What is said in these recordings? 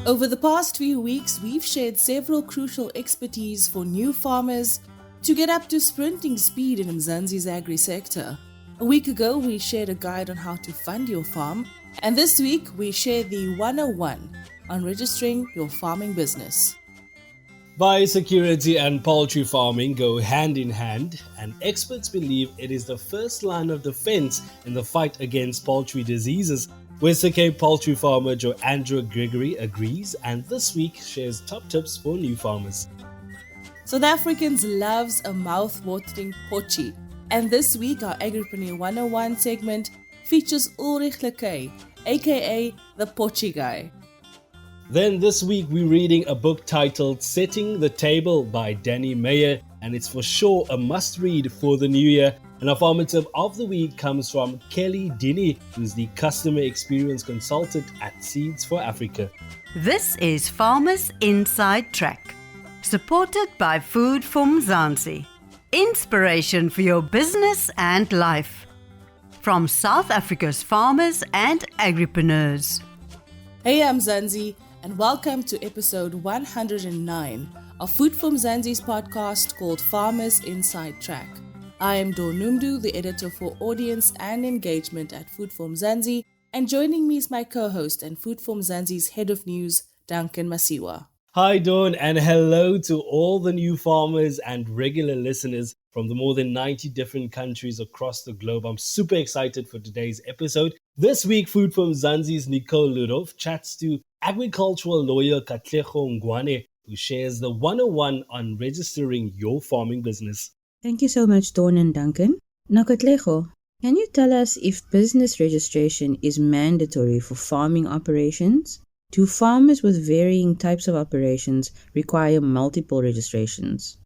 Over the past few weeks, we've shared several crucial expertise for new farmers to get up to sprinting speed in Mzansi's agri sector. A week ago, we shared a guide on how to fund your farm, and this week we share the 101 on registering your farming business. Biosecurity and poultry farming go hand in hand, and experts believe it is the first line of defense in the fight against poultry diseases. Western Cape poultry farmer Jo-Andra Gregory agrees, and this week shares top tips for new farmers. South Africans loves a mouth-watering Potjie, and this week our Agripreneur 101 segment features Ulrich, aka the Potjie guy. Then this week we're reading a book titled Setting the Table by Danny Meyer, and it's for sure a must-read for the new year. And our farmer tip of the week comes from Kelly Dini, who's the Customer Experience Consultant at Seeds for Africa. This is Farmers Inside Track, supported by Food for Mzansi. Inspiration for your business and life. From South Africa's farmers and agripreneurs. Hey, I'm Mzansi, and welcome to episode 109 of Food for Mzansi's podcast called Farmers Inside Track. I am Donumdu, the editor for audience and engagement at Food for Mzansi, and joining me is my co-host and Food for Mzansi's head of news, Duncan Masiwa. Hi Dawn, and hello to all the new farmers and regular listeners from the more than 90 different countries across the globe. I'm super excited for today's episode. This week, Food for Mzansi's Nicole Ludov chats to agricultural lawyer Katlego Ngwane, who shares the 101 on registering your farming business. Thank you so much, Dawn and Duncan. Now, Katlego, can you tell us if business registration is mandatory for farming operations? Do farmers with varying types of operations require multiple registrations?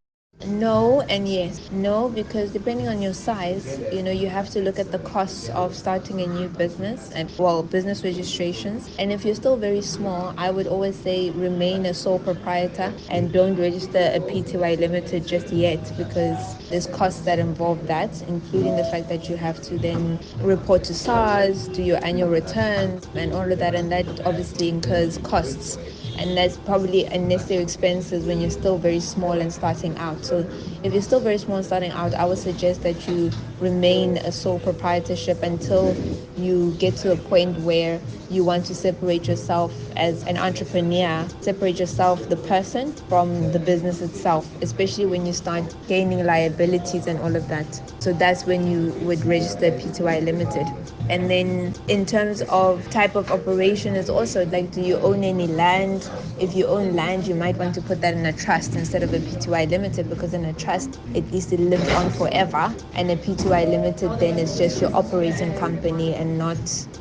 No and yes. No, because depending on your size, you have to look at the costs of starting a new business and, business registrations. And if you're still very small, I would always say remain a sole proprietor and don't register a Pty limited just yet, because there's costs that involve that, including the fact that you have to then report to SARS, do your annual returns and all of that, and that obviously incurs costs. And that's probably unnecessary expenses when you're still very small and starting out. So if you're still very small and starting out, I would suggest that you remain a sole proprietorship until you get to a point where you want to separate yourself as an entrepreneur, separate yourself, the person, from the business itself, especially when you start gaining liabilities and all of that. So that's when you would register Pty limited. And then in terms of type of operation, is also like, do you own any land? If you own land, you might want to put that in a trust instead of a Pty limited, because in a trust, at least it lives on forever. And a Pty limited then is just your operating company and not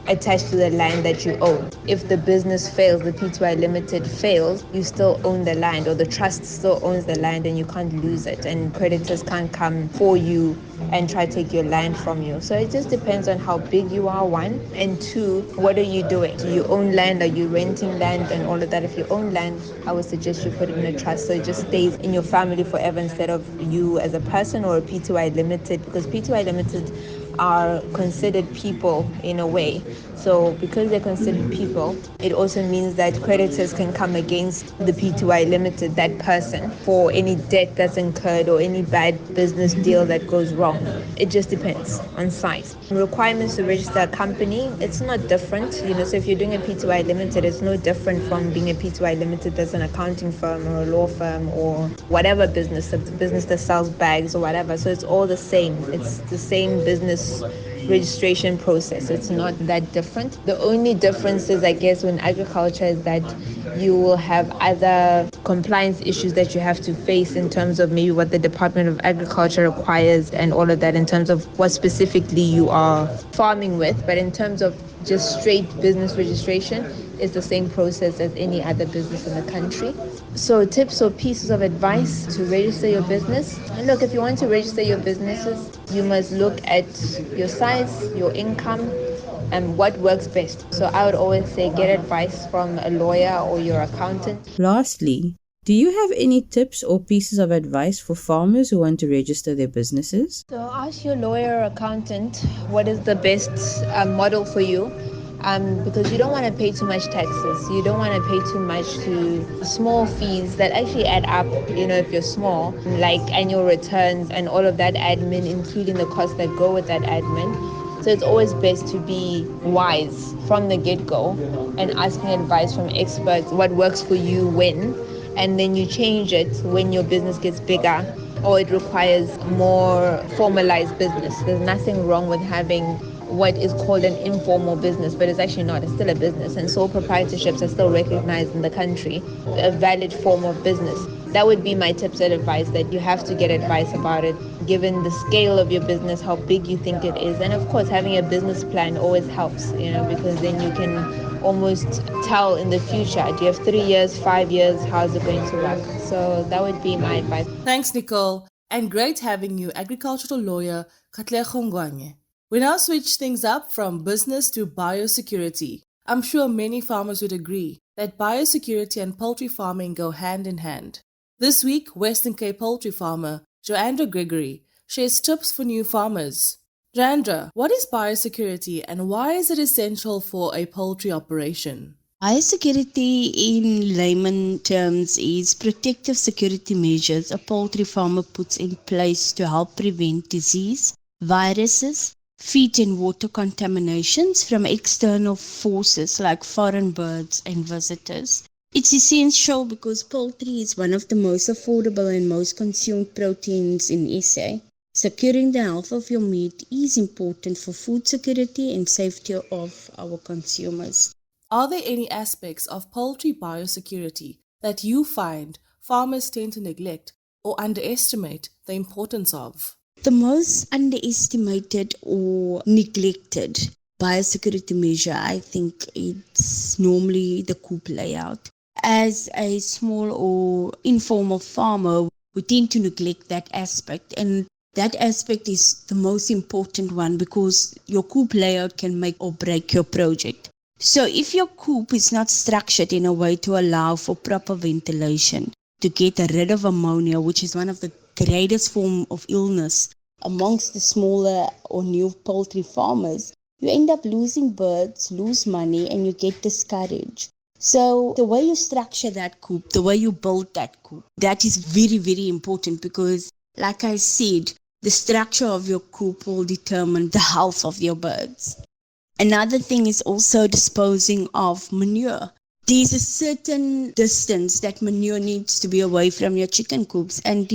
attached to the land that you own. If the business fails, the Pty limited fails, you still own the land, or the trust still owns the land, and you can't lose it, and creditors can't come for you and try to take your land from you. So it just depends on how big you are, one, and two, what are you doing? Do you own land? Are you renting land and all of that? If you own land, I would suggest you put it in a trust so it just stays in your family forever instead of you as a person, or a Pty limited, because Pty limited are considered people in a way. So because they're considered people, it also means that creditors can come against the Pty limited, that person, for any debt that's incurred or any bad business deal that goes wrong. It just depends on size. Requirements to register a company, it's not different. So if you're doing a Pty limited, it's no different from being a Pty limited as an accounting firm or a law firm or whatever business, a business that sells bags or whatever. So it's all the same. It's the same business registration process. It's not that different. The only difference is, I guess, in agriculture is that you will have other compliance issues that you have to face in terms of maybe what the Department of Agriculture requires and all of that, in terms of what specifically you are farming with. But in terms of just straight business registration, it's the same process as any other business in the country. So tips or pieces of advice to register your business. And look, if you want to register your businesses, you must look at your size, your income, and what works best. So I would always say get advice from a lawyer or your accountant. Lastly, do you have any tips or pieces of advice for farmers who want to register their businesses? So ask your lawyer or accountant what is the best model for you. because you don't want to pay too much taxes. You don't want to pay too much to small fees that actually add up, if you're small, like annual returns and all of that admin, including the costs that go with that admin. So it's always best to be wise from the get-go and asking advice from experts, what works for you when, and then you change it when your business gets bigger or it requires more formalized business. There's nothing wrong with having what is called an informal business, but it's actually not. It's still a business, and sole proprietorships are still recognized in the country, a valid form of business. That would be my tips and advice, that you have to get advice about it, given the scale of your business, how big you think it is. And of course, having a business plan always helps, because then you can almost tell in the future, do you have 3 years, 5 years, how's it going to work? So that would be my advice. Thanks, Nicole, and great having you, agricultural lawyer Katlego Ngwanye. We now switch things up from business to biosecurity. I'm sure many farmers would agree that biosecurity and poultry farming go hand in hand. This week, Western Cape poultry farmer Jo-Andra Gregory shares tips for new farmers. Jo-Andra, what is biosecurity and why is it essential for a poultry operation? Biosecurity in layman terms is protective security measures a poultry farmer puts in place to help prevent disease, viruses, feed and water contaminations from external forces like foreign birds and visitors. It's essential because poultry is one of the most affordable and most consumed proteins in SA. Securing the health of your meat is important for food security and safety of our consumers. Are there any aspects of poultry biosecurity that you find farmers tend to neglect or underestimate the importance of? The most underestimated or neglected biosecurity measure, I think it's normally the coop layout. As a small or informal farmer, we tend to neglect that aspect, and that aspect is the most important one because your coop layout can make or break your project. So if your coop is not structured in a way to allow for proper ventilation, to get rid of ammonia, which is one of the greatest form of illness amongst the smaller or new poultry farmers, you end up losing birds, lose money, and you get discouraged. So the way you structure that coop, the way you build that coop, that is very, very important because, like I said, the structure of your coop will determine the health of your birds. Another thing is also disposing of manure. There's a certain distance that manure needs to be away from your chicken coops, and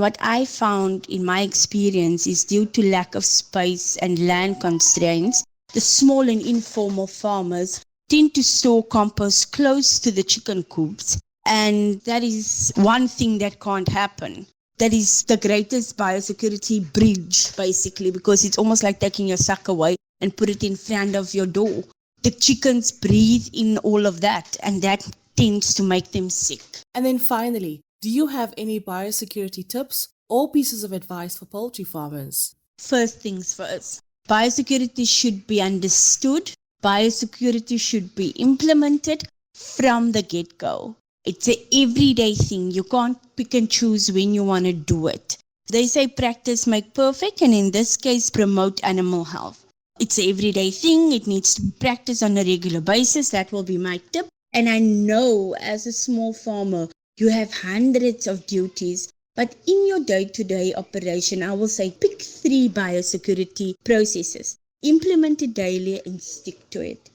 what I found in my experience is due to lack of space and land constraints, the small and informal farmers tend to store compost close to the chicken coops, and that is one thing that can't happen. That is the greatest biosecurity bridge, basically, because it's almost like taking your sack away and put it in front of your door. The chickens breathe in all of that, and that tends to make them sick. And then finally, do you have any biosecurity tips or pieces of advice for poultry farmers? First things first, biosecurity should be understood. Biosecurity should be implemented from the get-go. It's an everyday thing. You can't pick and choose when you want to do it. They say practice make perfect, and in this case, promote animal health. It's an everyday thing. It needs to be practiced on a regular basis. That will be my tip. And I know as a small farmer, you have hundreds of duties, but in your day-to-day operation, I will say pick 3 biosecurity processes, implement it daily and stick to it.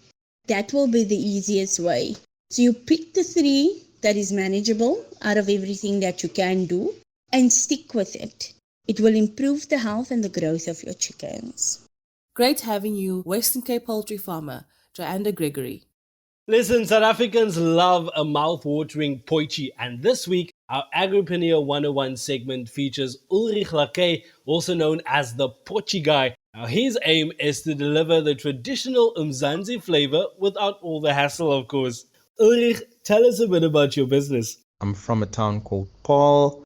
That will be the easiest way. So you pick the 3 that is manageable out of everything that you can do and stick with it. It will improve the health and the growth of your chickens. Great having you, Western Cape poultry farmer Jo-Andra Gregory. Listen, South Africans love a mouth-watering Potjie, and this week, our Agripreneur 101 segment features Ulrich, also known as the Potjie guy. Now, his aim is to deliver the traditional Mzansi flavor without all the hassle, of course. Ulrich, tell us a bit about your business. I'm from a town called Paul.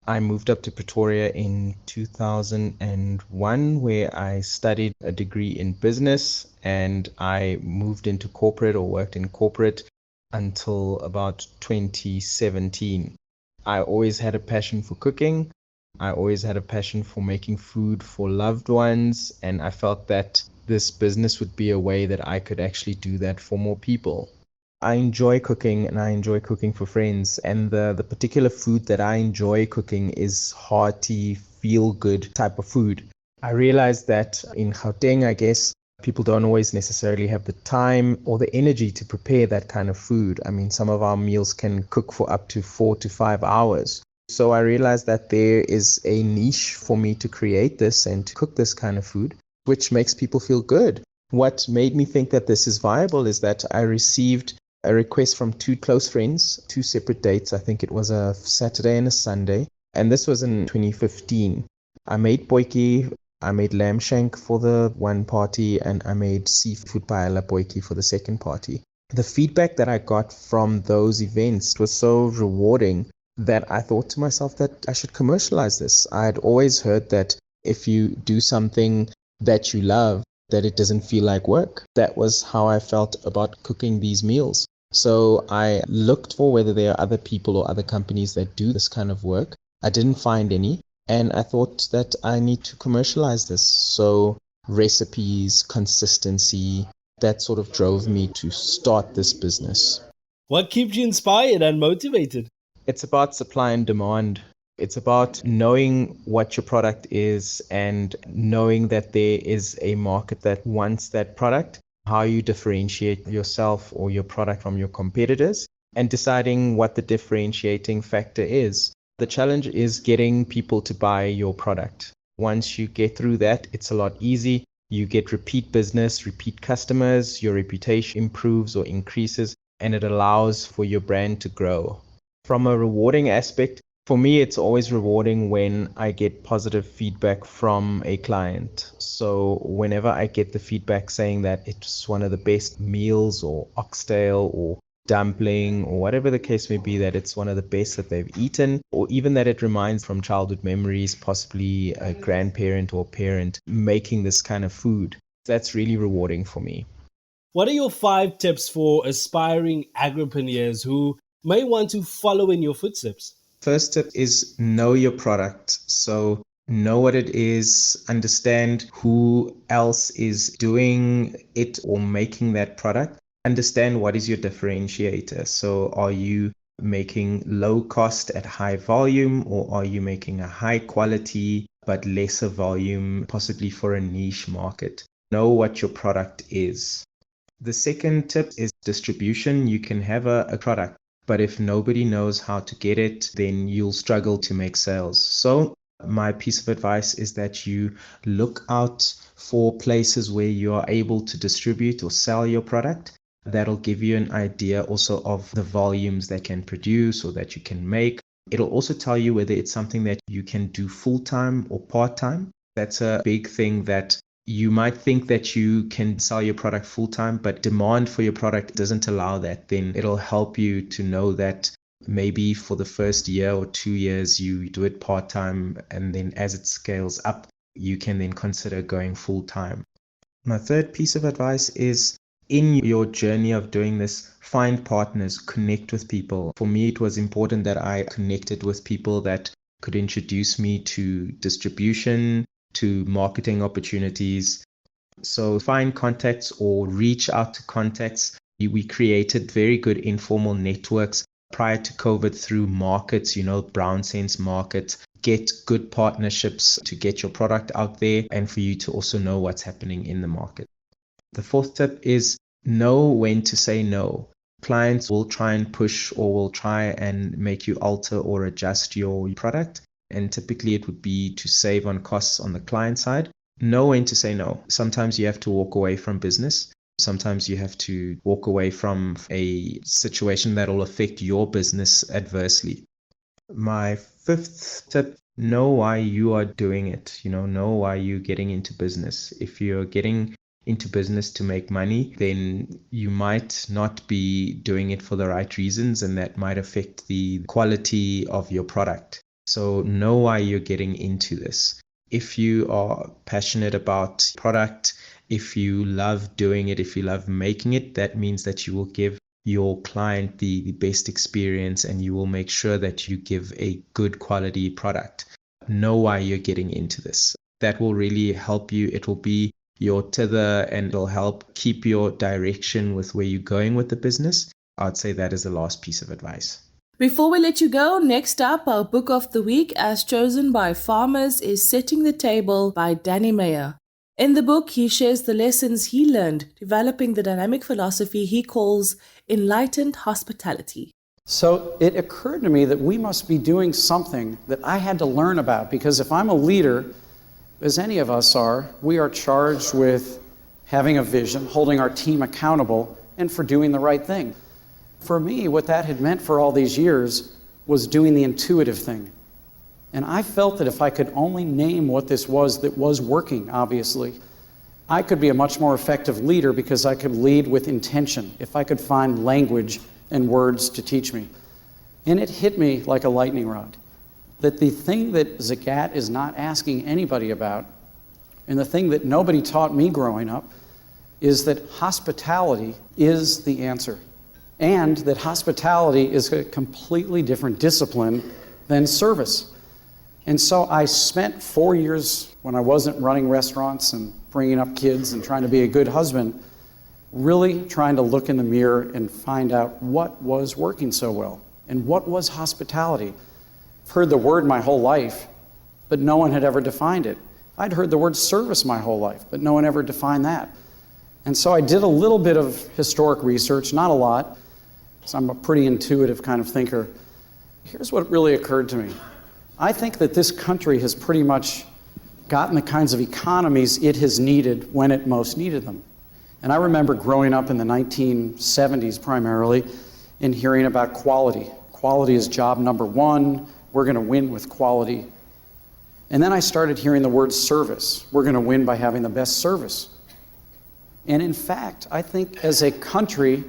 I moved up to Pretoria in 2001, where I studied a degree in business, and I moved into corporate or worked in corporate until about 2017. I always had a passion for cooking. I always had a passion for making food for loved ones, and I felt that this business would be a way that I could actually do that for more people. I enjoy cooking and I enjoy cooking for friends. And the particular food that I enjoy cooking is hearty, feel good type of food. I realized that in Gauteng, I guess, people don't always necessarily have the time or the energy to prepare that kind of food. I mean, some of our meals can cook for up to 4 to 5 hours. So I realized that there is a niche for me to create this and to cook this kind of food, which makes people feel good. What made me think that this is viable is that I received a request from two close friends, two separate dates. I think it was a Saturday and a Sunday. And this was in 2015. I made potjie, I made lamb shank for the one party, and I made seafood paella potjie for the second party. The feedback that I got from those events was so rewarding that I thought to myself that I should commercialize this. I had always heard that if you do something that you love, that it doesn't feel like work. That was how I felt about cooking these meals. So I looked for whether there are other people or other companies that do this kind of work. I didn't find any, and I thought that I need to commercialize this. So recipes, consistency, that sort of drove me to start this business. What keeps you inspired and motivated? It's about supply and demand. It's about knowing what your product is and knowing that there is a market that wants that product, how you differentiate yourself or your product from your competitors, and deciding what the differentiating factor is. The challenge is getting people to buy your product. Once you get through that, it's a lot easy. You get repeat business, repeat customers, your reputation improves or increases, and it allows for your brand to grow. From a rewarding aspect, for me, it's always rewarding when I get positive feedback from a client. So whenever I get the feedback saying that it's one of the best meals or oxtail or dumpling or whatever the case may be, that it's one of the best that they've eaten, or even that it reminds from childhood memories, possibly a grandparent or parent making this kind of food, that's really rewarding for me. What are your 5 tips for aspiring agripreneurs who may want to follow in your footsteps? First tip is know your product. So know what it is, understand who else is doing it or making that product. Understand what is your differentiator. So are you making low cost at high volume, or are you making a high quality but lesser volume, possibly for a niche market? Know what your product is. The second tip is distribution. You can have a product, but if nobody knows how to get it, then you'll struggle to make sales. So my piece of advice is that you look out for places where you are able to distribute or sell your product. That'll give you an idea also of the volumes that can produce or that you can make. It'll also tell you whether it's something that you can do full-time or part-time. That's a big thing, that you might think that you can sell your product full-time, but demand for your product doesn't allow that. Then it'll help you to know that maybe for the first year or 2 years, you do it part-time, and then as it scales up, you can then consider going full-time. My third piece of advice is, in your journey of doing this, find partners, connect with people. For me, it was important that I connected with people that could introduce me to distribution, to marketing opportunities. So find contacts or reach out to contacts. We created very good informal networks prior to COVID through markets, Brown Sense Market. Get good partnerships to get your product out there and for you to also know what's happening in the market. The fourth tip is know when to say no. Clients will try and push or will try and make you alter or adjust your product. And typically it would be to save on costs on the client side. Know when to say no. Sometimes you have to walk away from business. Sometimes you have to walk away from a situation that will affect your business adversely. My fifth tip, know why you are doing it. Know why you're getting into business. If you're getting into business to make money, then you might not be doing it for the right reasons, and that might affect the quality of your product. So know why you're getting into this. If you are passionate about product, if you love doing it, if you love making it, that means that you will give your client the best experience, and you will make sure that you give a good quality product. Know why you're getting into this. That will really help you. It will be your tether and it'll help keep your direction with where you're going with the business. I'd say that is the last piece of advice. Before we let you go, next up, our book of the week, as chosen by farmers, is Setting the Table by Danny Meyer. In the book, he shares the lessons he learned developing the dynamic philosophy he calls enlightened hospitality. So it occurred to me that we must be doing something that I had to learn about, because if I'm a leader, as any of us are, we are charged with having a vision, holding our team accountable, and for doing the right thing. For me, what that had meant for all these years was doing the intuitive thing. And I felt that if I could only name what this was that was working, obviously, I could be a much more effective leader because I could lead with intention, if I could find language and words to teach me. And it hit me like a lightning rod, that the thing that Zagat is not asking anybody about, and the thing that nobody taught me growing up, is that hospitality is the answer. And that hospitality is a completely different discipline than service. And so I spent 4 years when I wasn't running restaurants and bringing up kids and trying to be a good husband, really trying to look in the mirror and find out what was working so well and what was hospitality. I've heard the word my whole life, but no one had ever defined it. I'd heard the word service my whole life, but no one ever defined that. And so I did a little bit of historic research, not a lot, because I'm a pretty intuitive kind of thinker. Here's what really occurred to me. I think that this country has pretty much gotten the kinds of economies it has needed when it most needed them. And I remember growing up in the 1970s primarily and hearing about quality. Quality is job number one. We're going to win with quality. And then I started hearing the word service. We're going to win by having the best service. And in fact, I think as a country,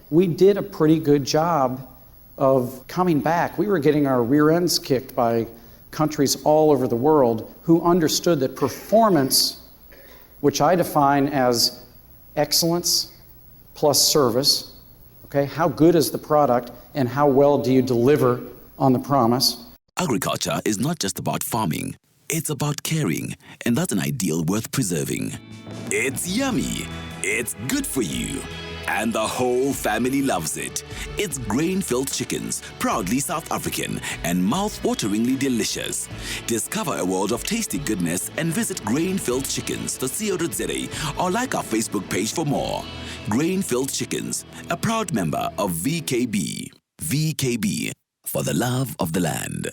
we did a pretty good job of coming back. We were getting our rear ends kicked by countries all over the world who understood that performance, which I define as excellence plus service, okay, how good is the product and how well do you deliver on the promise? Agriculture is not just about farming, it's about caring, and that's an ideal worth preserving. It's yummy, it's good for you, and the whole family loves it. It's grain-filled chickens, proudly South African and mouth-wateringly delicious. Discover a world of tasty goodness and visit Grain-Filled Chickens, .co.za, or like our Facebook page for more. Grain-Filled Chickens, a proud member of VKB. VKB, for the love of the land.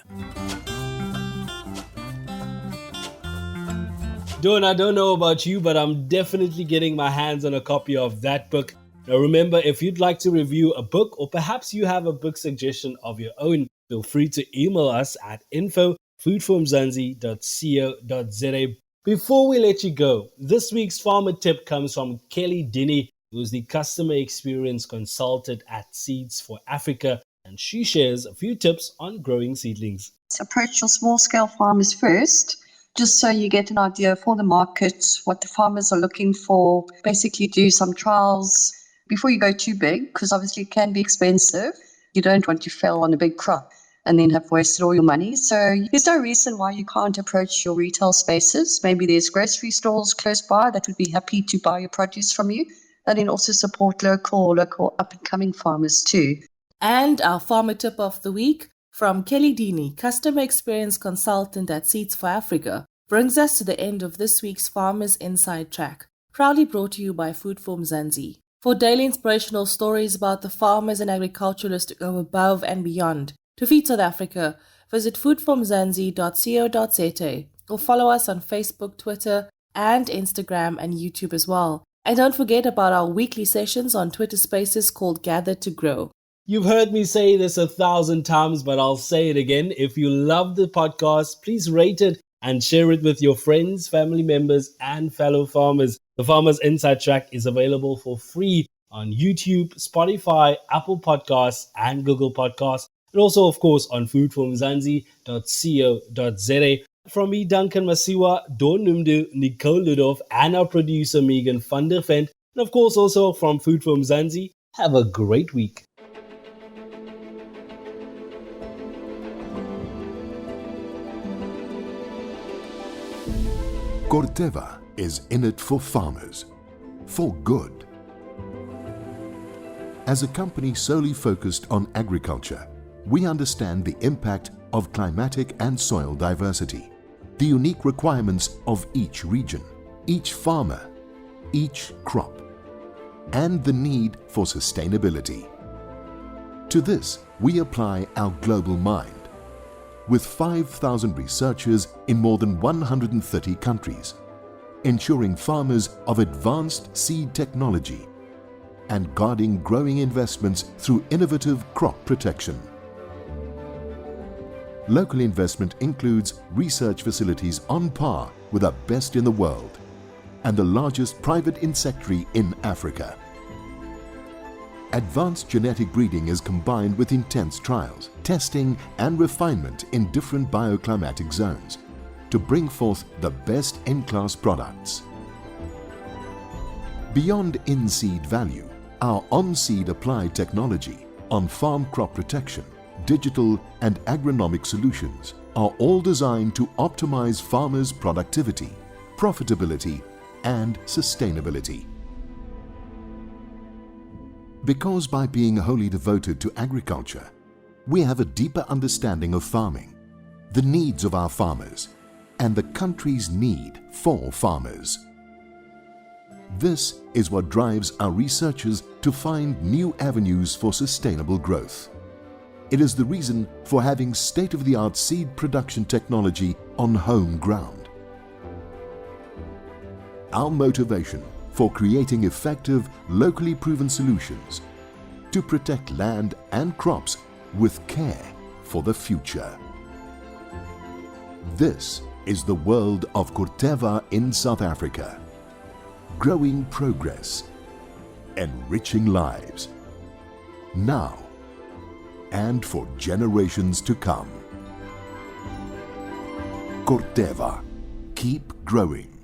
Don, I don't know about you, but I'm definitely getting my hands on a copy of that book. Now remember, if you'd like to review a book or perhaps you have a book suggestion of your own, feel free to email us at info@foodformzansi.co.za. Before we let you go, this week's farmer tip comes from Kelly Dini, who's the customer experience consultant at Seeds for Africa, and she shares a few tips on growing seedlings. Approach your small-scale farmers first, just so you get an idea for the market, what the farmers are looking for. Basically do some trials before you go too big, because obviously it can be expensive. You don't want to fail on a big crop and then have wasted all your money. So there's no reason why you can't approach your retail spaces. Maybe there's grocery stores close by that would be happy to buy your produce from you, and then also support local up-and-coming farmers too. And our farmer tip of the week from Kelly Dini, customer experience consultant at Seeds for Africa, brings us to the end of this week's Farmers Inside Track, proudly brought to you by Food for Mzansi. For daily inspirational stories about the farmers and agriculturalists to go above and beyond to feed South Africa, visit foodformzansi.co.za or follow us on Facebook, Twitter, and Instagram and YouTube as well. And don't forget about our weekly sessions on Twitter Spaces called Gather to Grow. You've heard me say this 1,000 times, but I'll say it again. If you love the podcast, please rate it and share it with your friends, family members, and fellow farmers. The Farmers Inside Track is available for free on YouTube, Spotify, Apple Podcasts, and Google Podcasts, and also, of course, on foodformzansi.co.za. From me, Duncan Masiwa, Don Numdu, Nicole Ludov, and our producer, Megan van der Vent, and of course, also from Food for Mzansi. Have a great week. Corteva, is in it for farmers, for good. As a company solely focused on agriculture, we understand the impact of climatic and soil diversity, the unique requirements of each region, each farmer, each crop, and the need for sustainability. To this, we apply our global mind, with 5,000 researchers in more than 130 countries, ensuring farmers of advanced seed technology and guarding growing investments through innovative crop protection. Local investment includes research facilities on par with the best in the world and the largest private insectary in Africa. Advanced genetic breeding is combined with intense trials, testing and refinement in different bioclimatic zones to bring forth the best in-class products. Beyond in-seed value, our on-seed applied technology, on-farm crop protection, digital and agronomic solutions are all designed to optimize farmers' productivity, profitability, and sustainability. Because by being wholly devoted to agriculture, we have a deeper understanding of farming, the needs of our farmers, and the country's need for farmers. This is what drives our researchers to find new avenues for sustainable growth. It is the reason for having state-of-the-art seed production technology on home ground. Our motivation for creating effective, locally proven solutions to protect land and crops with care for the future. This is the world of Corteva in South Africa. Growing progress, enriching lives, now and for generations to come. Corteva, keep growing.